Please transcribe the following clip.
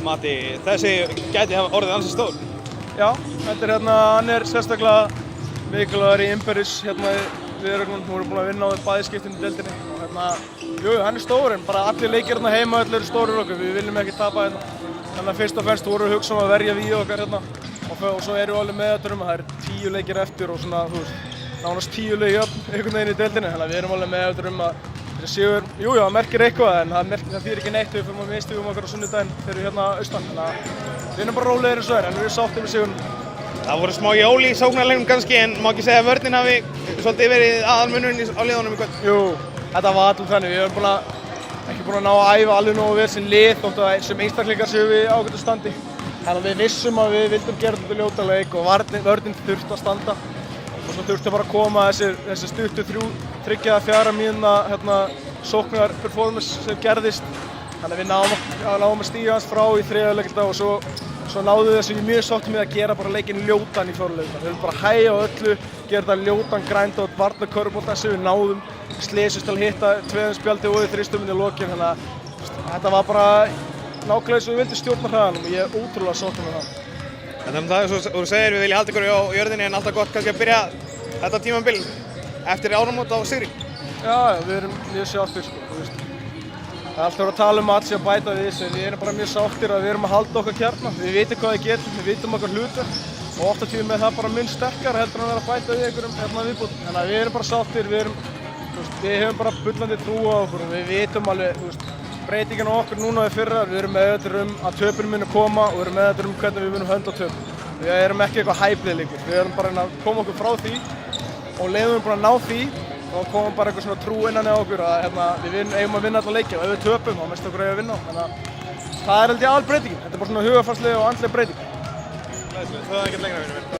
mati, þessi gæti hafa orðið ansi stór. Já, þetta hann sérstaklega mikilvægur í innbyrðis hérna við erum búin að vinna á bæði skiptin í deildinni og jú, hann stór en bara allir leikir hérna heima allir eru stórir okkur, við viljum ekki tapa hérna. Þannig að fyrst og fremst vorum við hugsa að verja við okkar hérna og svo erum við alveg með það eru 10 leikir eftir og svona, þú veist, nánast 10 leikir einhvern veginn í deildinni, þannig að við erum alveg með að þessi sigur, jú, það merkir eitthvað en það þýðir ekki neitt við fyrir að misstígum okkar á sunnudaginn þegar við hérna austan, þannig að við erum bara rólegir eins og en við erum sáttir með sigurinn. Það voru smá jól í sóknarleiknum kannski en má ekki segja að vörnin hafi svolítið verið aðalmunurinn á liðunum í kvöld. Jú, þetta var allir þannig, við erum ekki búin að ná að æfa alveg nógu vel sem lið þótt að sem einstaklingar séum við ágætu standi. Þannig að við vissum að við vildum gera þetta ljóta leik og vörnin þurfti að standa og svo þurfti bara að koma þessi stuttu 3-4 mínútna sóknar performance sem gerðist. Þannig að við náum að stíga hans frá í þriðja leikildag og svo náðu þessu mjög sáttum við að gera bara leikinn ljótan í fjórleikina. Við höfum bara hægja á öllu, gera þetta ljótan grænda og varna körfubolta sem við náðum, slesust til að hitta tveiðum spjaldi og þristuminn í lokin. Þannig að þetta var bara nákvæmlega eins og við vildum stjórna hraðanum og ég er ótrúlega sáttur með það. En það eins og þú segir, við viljum halda ykkur á jörðinni en alltaf gott kannski að byrja þetta tímabil eftir áramót á sigri. Já, við erum mjög sáttir sko, Það er alltaf verið að tala um að allt sé að bæta við þessu, við erum bara mjög sáttir að við erum að halda okkar kjarna. Við vitum hvað við getum, við vitum okkar hlutverk og oft á tíðum með það bara mun sterkara heldur en að vera að bæta við einhverjum viðbót. Þannig að við erum bara sáttir, við höfum bara bullandi trú á okkur og við vitum alveg breytingin á okkur núna við fyrra. Við erum meðvitaðir að töpin muni koma og við erum meðvitaðir hvernig við munum höndla töp. Við erum ekki eitthvað hæplið lengur, við erum bara að koma okkur frá því og leiðum við bara að ná því. Og komum bara eitthvað svona trú innan á okkur að við eigum að vinna alla leiki og ef við töpum þá mestum okkur að vinna. Þannig að það held ég aðalbreytingin. Þetta er bara svona hugarfarsleg og andleg breyting. Það er ekkert lengra vinur minn.